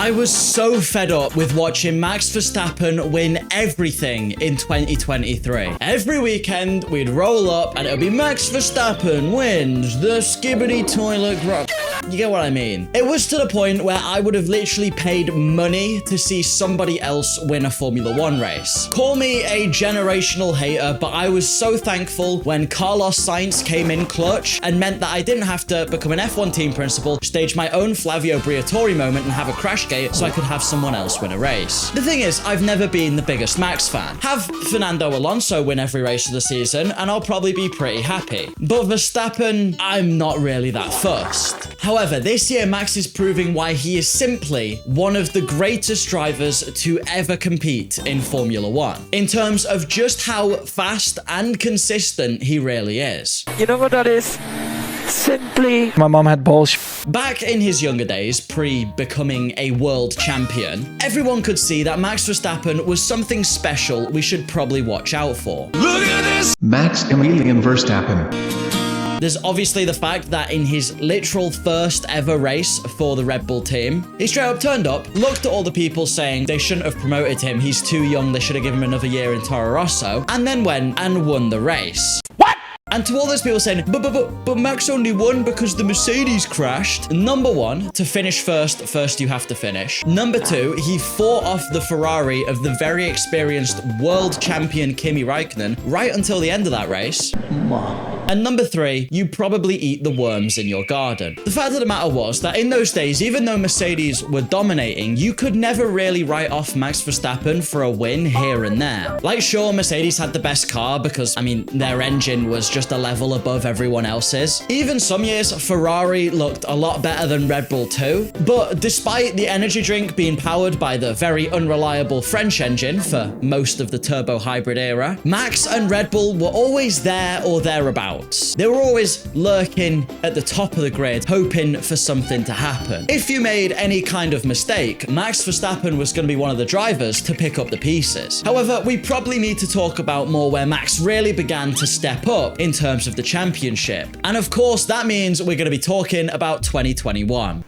I was so fed up with watching Max Verstappen win everything in 2023. Every weekend, we'd roll up and it would be Max Verstappen wins the skibbity toilet rock. You get what I mean? It was to the point where I would have literally paid money to see somebody else win a Formula One race. Call me a generational hater, but I was so thankful when Carlos Sainz came in clutch and meant that I didn't have to become an F1 team principal, stage my own Flavio Briatore moment and have a crashgate so I could have someone else win a race. The thing is, I've never been the biggest Max fan. Have Fernando Alonso win every race of the season and I'll probably be pretty happy. But Verstappen, I'm not really that fussed. However, this year Max is proving why he is simply one of the greatest drivers to ever compete in Formula One, in terms of just how fast and consistent he really is. You know what that is? Simply, my mom had balls. Back in his younger days, pre-becoming a world champion, everyone could see that Max Verstappen was something special we should probably watch out for. Look at this! Max Emilian Verstappen. There's obviously the fact that in his literal first ever race for the Red Bull team, he straight up turned up, looked at all the people saying they shouldn't have promoted him, he's too young, they should have given him another year in Toro Rosso, and then went and won the race. What? And to all those people saying, but Max only won because the Mercedes crashed. Number one, to finish first you have to finish. Number two, he fought off the Ferrari of the very experienced world champion Kimi Räikkönen right until the end of that race. And number three, you probably eat the worms in your garden. The fact of the matter was that in those days, even though Mercedes were dominating, you could never really write off Max Verstappen for a win here and there. Like, sure, Mercedes had the best car because, I mean, their engine was just a level above everyone else's. Even some years, Ferrari looked a lot better than Red Bull too. But despite the energy drink being powered by the very unreliable French engine for most of the turbo hybrid era, Max and Red Bull were always there or thereabouts. They were always lurking at the top of the grid, hoping for something to happen. If you made any kind of mistake, Max Verstappen was going to be one of the drivers to pick up the pieces. However, we probably need to talk about more where Max really began to step up in terms of the championship. And of course, that means we're going to be talking about 2021.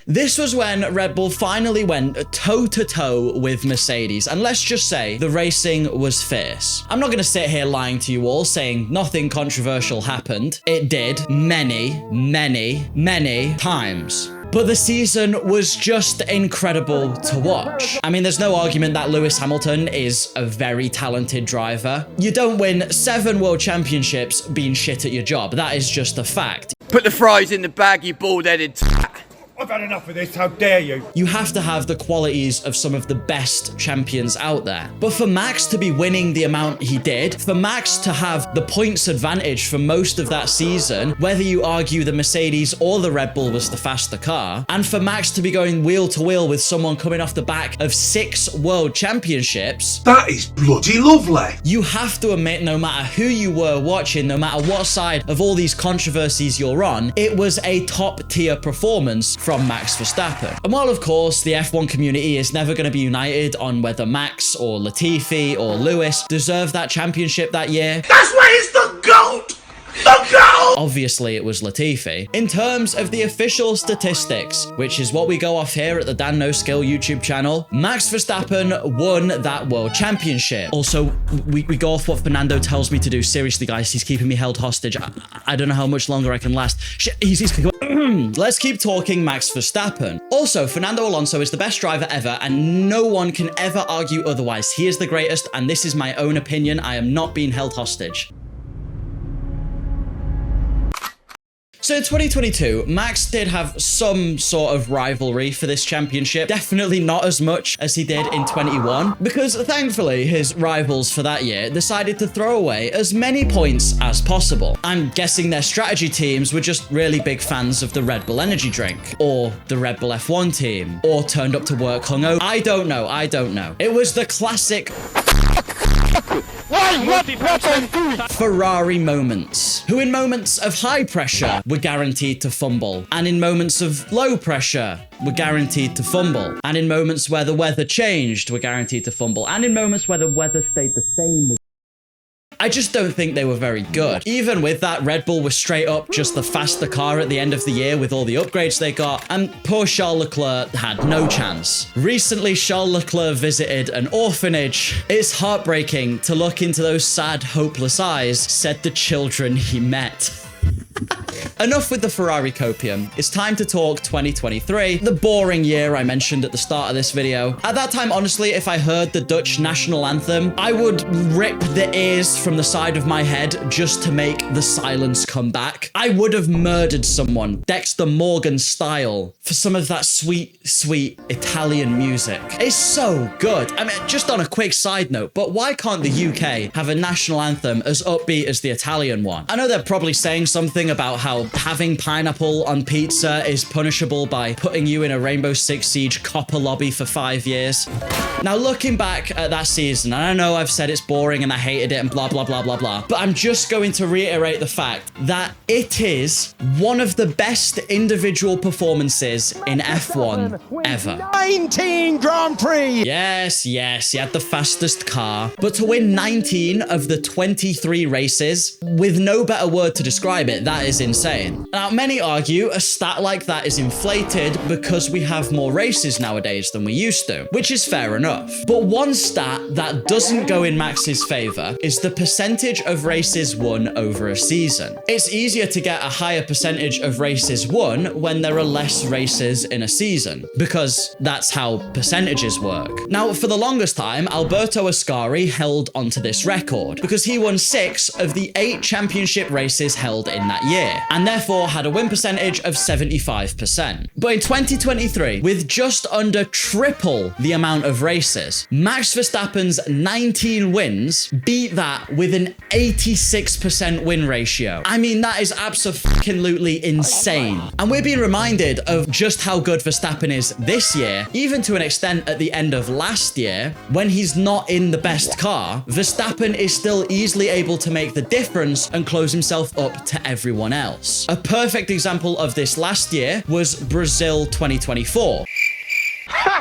This was when Red Bull finally went toe-to-toe with Mercedes, and let's just say the racing was fierce. I'm not going to sit here lying to you all saying nothing controversial happened. It did many times. But the season was just incredible to watch. I mean, there's no argument that Lewis Hamilton is a very talented driver. You don't win 7 world championships being shit at your job. That is just a fact. Put the fries in the bag, you bald-headed twat. I've had enough of this, how dare you? You have to have the qualities of some of the best champions out there. But for Max to be winning the amount he did, for Max to have the points advantage for most of that season, whether you argue the Mercedes or the Red Bull was the faster car, and for Max to be going wheel to wheel with someone coming off the back of 6 world championships, That is bloody lovely. you have to admit, no matter who you were watching, no matter what side of all these controversies you're on, it was a top tier performance from Max Verstappen. And while of course the F1 community is never going to be united on whether Max or Latifi or Lewis deserved that championship that year, That's why he's the GOAT! The GOAT! obviously it was Latifi. In terms of the official statistics, which is what we go off here at the Dan No Skill YouTube channel, Max Verstappen won that world championship. Also, we go off what Fernando tells me to do. Seriously, guys, he's keeping me held hostage. I don't know how much longer I can last. Shit, he's let's keep talking Max Verstappen. Also, Fernando Alonso is the best driver ever, and no one can ever argue otherwise. He is the greatest, and this is my own opinion. I am not being held hostage. So in 2022, Max did have some sort of rivalry for this championship. Definitely not as much as he did in 21, because thankfully his rivals for that year decided to throw away as many points as possible. I'm guessing their strategy teams were just really big fans of the Red Bull energy drink, or the Red Bull F1 team, or turned up to work hungover. I don't know. It was the classic Ferrari moments, who in moments of high pressure were guaranteed to fumble, and in moments of low pressure were guaranteed to fumble, and in moments where the weather changed were guaranteed to fumble, and in moments where the weather stayed the same. I just don't think they were very good. Even with that, Red Bull was straight up just the faster car at the end of the year with all the upgrades they got, and poor Charles Leclerc had no chance. Recently, Charles Leclerc visited an orphanage. It's heartbreaking to look into those sad, hopeless eyes, said the children he met. Enough with the Ferrari copium. It's time to talk 2023, the boring year I mentioned at the start of this video. At that time, honestly, if I heard the Dutch national anthem, I would rip the ears from the side of my head just to make the silence come back. I would have murdered someone, Dexter Morgan style, for some of that sweet, sweet Italian music. It's so good. I mean, just on a quick side note, but why can't the UK have a national anthem as upbeat as the Italian one? I know they're probably saying something about how having pineapple on pizza is punishable by putting you in a Rainbow Six Siege copper lobby for 5 years. Now, looking back at that season, and I know I've said it's boring and I hated it and blah, blah, blah, blah, blah, but I'm just going to reiterate the fact that it is one of the best individual performances in F1 ever. 19 Grand Prix! Yes, he had the fastest car, but to win 19 of the 23 races, with no better word to describe it, that is insane. Now, many argue a stat like that is inflated because we have more races nowadays than we used to, which is fair enough. But one stat that doesn't go in Max's favor is the percentage of races won over a season. It's easier to get a higher percentage of races won when there are less races in a season, because that's how percentages work. Now, for the longest time, Alberto Ascari held onto this record because he won 6 of the 8 championship races held in that year, and therefore had a win percentage of 75%. But in 2023, with just under triple the amount of races, Max Verstappen's 19 wins beat that with an 86% win ratio. I mean, that is absolutely insane. And we're being reminded of just how good Verstappen is this year, even to an extent at the end of last year, when he's not in the best car, Verstappen is still easily able to make the difference and close himself up to everyone else. A perfect example of this last year was Brazil 2024.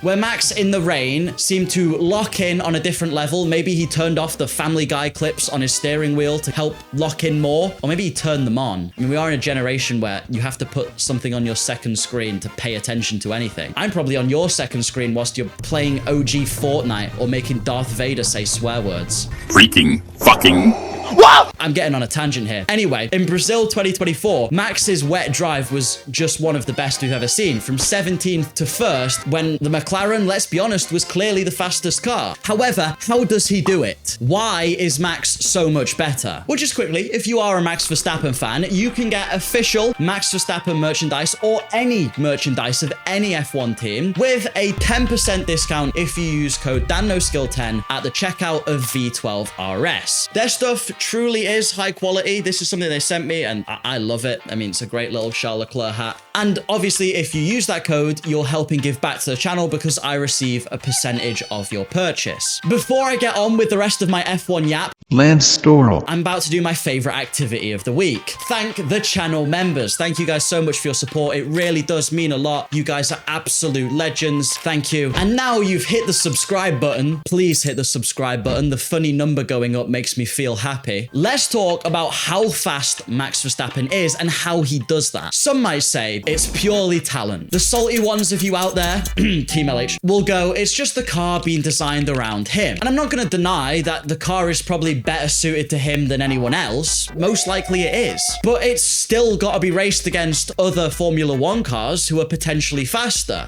Where Max in the rain seemed to lock in on a different level. Maybe he turned off the Family Guy clips on his steering wheel to help lock in more, or maybe he turned them on. I mean, we are in a generation where you have to put something on your second screen to pay attention to anything. I'm probably on your second screen whilst you're playing OG Fortnite or making Darth Vader say swear words. Freaking fucking... What? I'm getting on a tangent here. Anyway, in Brazil 2024, Max's wet drive was just one of the best we've ever seen, from 17th to 1st, when the McLaren, let's be honest, was clearly the fastest car. However, how does he do it? Why is Max so much better? Well, just quickly, if you are a Max Verstappen fan, you can get official Max Verstappen merchandise or any merchandise of any F1 team with a 10% discount if you use code DanNoSkill10 at the checkout of V12 RS. Their stuff truly is high quality. This is something they sent me and I love it. I mean, it's a great little Charles Leclerc hat. And obviously, if you use that code, you're helping give back to the channel because I receive a percentage of your purchase. Before I get on with the rest of my F1 yap, Lance Storrell. I'm about to do my favorite activity of the week. Thank the channel members. Thank you guys so much for your support. It really does mean a lot. You guys are absolute legends. Thank you. And now you've hit the subscribe button. Please hit the subscribe button. The funny number going up makes me feel happy. Let's talk about how fast Max Verstappen is and how he does that. Some might say it's purely talent. The salty ones of you out there, Team LH, will go, it's just the car being designed around him. And I'm not going to deny that the car is probably better suited to him than anyone else. Most likely it is. But it's still got to be raced against other Formula One cars who are potentially faster.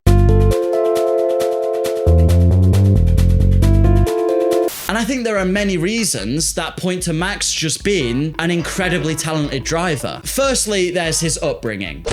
And I think there are many reasons that point to Max just being an incredibly talented driver. Firstly, there's his upbringing.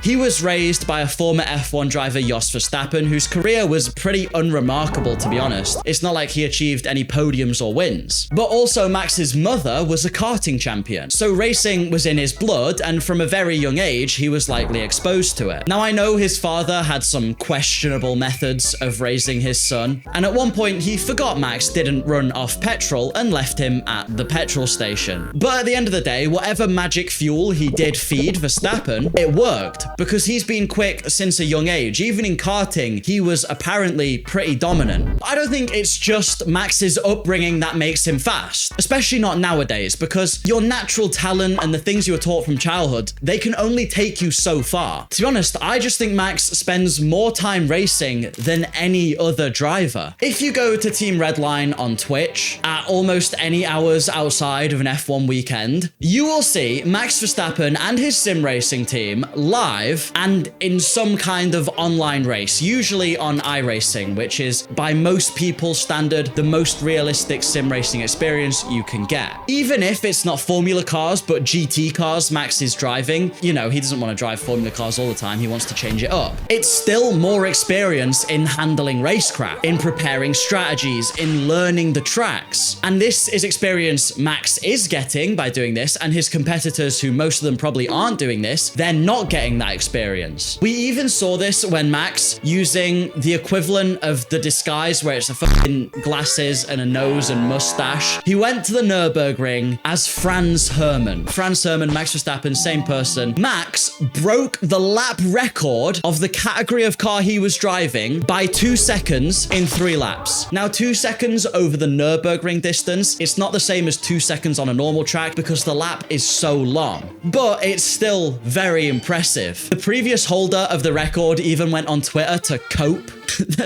He was raised by a former F1 driver, Jos Verstappen, whose career was pretty unremarkable, to be honest. It's not like he achieved any podiums or wins. But also, Max's mother was a karting champion. So racing was in his blood, and from a very young age, he was likely exposed to it. Now, I know his father had some questionable methods of raising his son, and at one point, he forgot Max didn't run off petrol and left him at the petrol station. But at the end of the day, whatever magic fuel he did feed Verstappen, it worked. that? Because he's been quick since a young age. Even in karting, he was apparently pretty dominant. I don't think it's just Max's upbringing that makes him fast, especially not nowadays, because your natural talent and the things you were taught from childhood, they can only take you so far. To be honest, I just think Max spends more time racing than any other driver. If you go to Team Redline on Twitch at almost any hours outside of an F1 weekend, you will see Max Verstappen and his sim racing team live and in some kind of online race, usually on iRacing, which is by most people's standard the most realistic sim racing experience you can get. Even if it's not Formula cars but GT cars Max is driving, you know, he doesn't want to drive Formula cars all the time, he wants to change it up. It's still more experience in handling racecraft, in preparing strategies, in learning the tracks. And this is experience Max is getting by doing this, and his competitors, who most of them probably aren't doing this, they're not getting that experience. We even saw this when Max, using the equivalent of the disguise where it's a fucking glasses and a nose and mustache, he went to the Nürburgring as Franz Hermann. Franz Hermann, Max Verstappen, same person. Max broke the lap record of the category of car he was driving by 2 seconds in 3 laps. Now, 2 seconds over the Nürburgring distance, it's not the same as 2 seconds on a normal track because the lap is so long, but it's still very impressive. The previous holder of the record even went on Twitter to cope.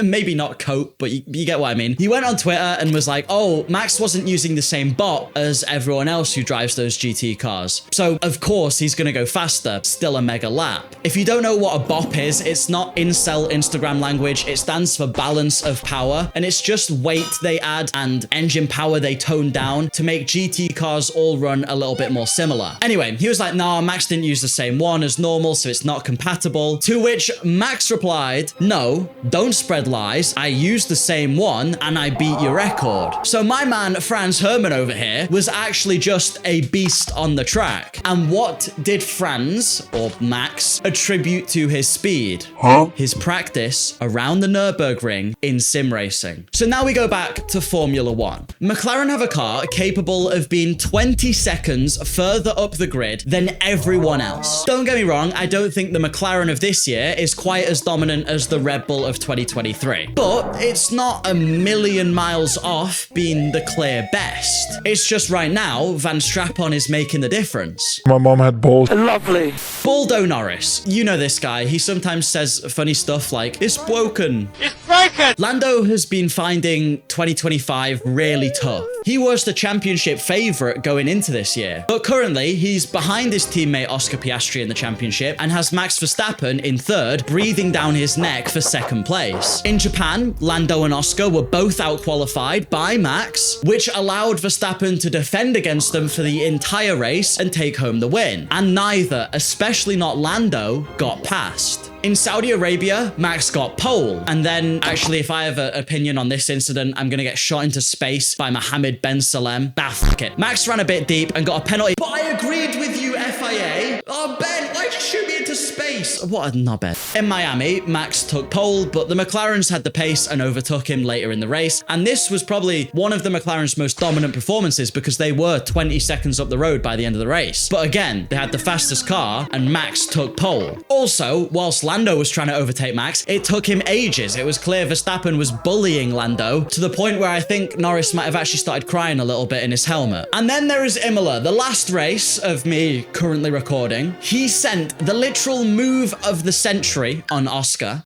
Maybe not cope, but you get what I mean. He went on Twitter and was like, oh, Max wasn't using the same bot as everyone else who drives those GT cars, so of course he's gonna go faster. Still a mega lap. If you don't know what a bop is, it's not incel Instagram language. It stands for balance of power, and it's just weight they add and engine power they tone down to make GT cars all run a little bit more similar. Anyway, he was like, nah, Max didn't use the same one as normal, so it's not compatible. To which Max replied, no, don't spread lies. I used the same one and I beat your record. So my man Franz Hermann over here was actually just a beast on the track. And what did Franz, or Max, attribute to his speed? His practice around the Nürburgring in sim racing. So now we go back to Formula 1. McLaren have a car capable of being 20 seconds further up the grid than everyone else. Don't get me wrong, I don't think the McLaren of this year is quite as dominant as the Red Bull of 2023, but it's not a million miles off being the clear best. It's just right now, Van Strappen is making the difference. My mom had balls. Lovely. Baldo Norris. You know this guy. He sometimes says funny stuff like, it's broken. It's breaking! Lando has been finding 2025 really tough. He was the championship favourite going into this year, but currently he's behind his teammate Oscar Piastri in the championship and has Max Verstappen in third, breathing down his neck for second place. In Japan, Lando and Oscar were both out-qualified by Max, which allowed Verstappen to defend against them for the entire race and take home the win. And neither, especially not Lando, got past. In Saudi Arabia, Max got pole. And then, actually, if I have an opinion on this incident, I'm going to get shot into space by Mohammed Ben Salem. Fuck it. Max ran a bit deep and got a penalty. But I agreed with you, FIA. Oh, Ben, why'd you shoot me into space? What a knobhead. In Miami, Max took pole, but the McLarens had the pace and overtook him later in the race. And this was probably one of the McLaren's most dominant performances because they were 20 seconds up the road by the end of the race. But again, they had the fastest car and Max took pole. Also, whilst Lando was trying to overtake Max, it took him ages. It was clear Verstappen was bullying Lando to the point where I think Norris might have actually started crying a little bit in his helmet. And then there is Imola, the last race of me currently recording. He sent the literal move of the century on Oscar.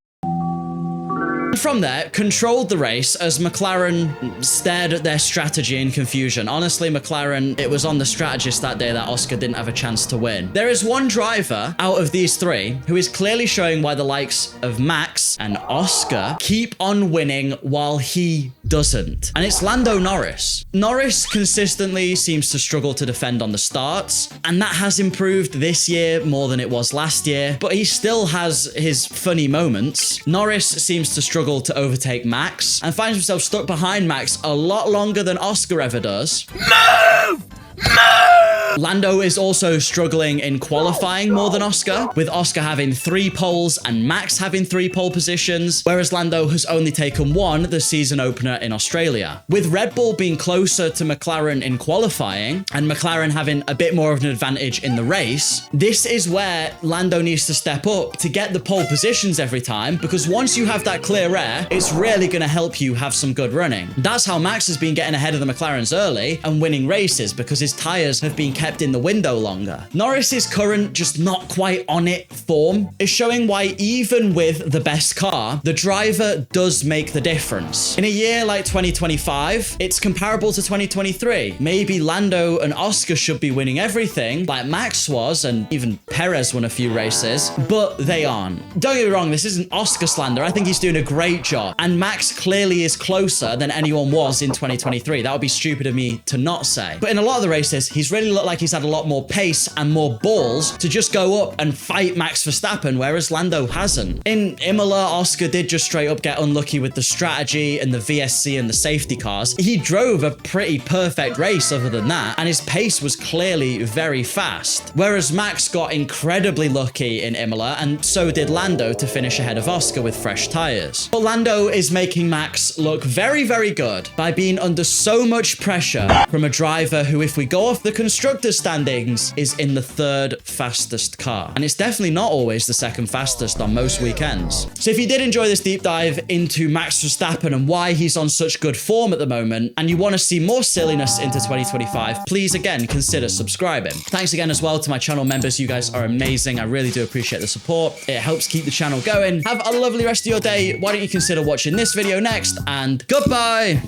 From there, controlled the race as McLaren stared at their strategy in confusion. Honestly, McLaren, it was on the strategist that day that Oscar didn't have a chance to win. There is one driver out of these three who is clearly showing why the likes of Max and Oscar keep on winning while he doesn't. And it's Lando Norris. Norris consistently seems to struggle to defend on the starts, and that has improved this year more than it was last year, but he still has his funny moments. Norris seems to struggle to overtake Max and finds himself stuck behind Max a lot longer than Oscar ever does. Move! Move! Lando is also struggling in qualifying more than Oscar, with Oscar having 3 poles and Max having 3 pole positions, whereas Lando has only taken 1 the season opener in Australia. With Red Bull being closer to McLaren in qualifying and McLaren having a bit more of an advantage in the race, this is where Lando needs to step up to get the pole positions every time, because once you have that clear air, it's really going to help you have some good running. That's how Max has been getting ahead of the McLarens early and winning races, because his tires have been kept in the window longer. Norris's current just not quite on it form is showing why even with the best car, the driver does make the difference. In a year like 2025, it's comparable to 2023. Maybe Lando and Oscar should be winning everything like Max was, and even Perez won a few races, but they aren't. Don't get me wrong, this isn't Oscar slander. I think he's doing a great job, and Max clearly is closer than anyone was in 2023. That would be stupid of me to not say. But in a lot of the races, he's really looked like he's had a lot more pace and more balls to just go up and fight Max Verstappen, whereas Lando hasn't. In Imola, Oscar did just straight up get unlucky with the strategy and the VSC and the safety cars. He drove a pretty perfect race other than that, and his pace was clearly very fast. Whereas Max got incredibly lucky in Imola, and so did Lando to finish ahead of Oscar with fresh tires. But Lando is making Max look very, very good by being under so much pressure from a driver who, if we go off the constructor standings, is in the 3rd fastest car. And it's definitely not always the 2nd fastest on most weekends. So if you did enjoy this deep dive into Max Verstappen and why he's on such good form at the moment, and you want to see more silliness into 2025, please again consider subscribing. Thanks again as well to my channel members. You guys are amazing. I really do appreciate the support. It helps keep the channel going. Have a lovely rest of your day. Why don't you consider watching this video next, and goodbye.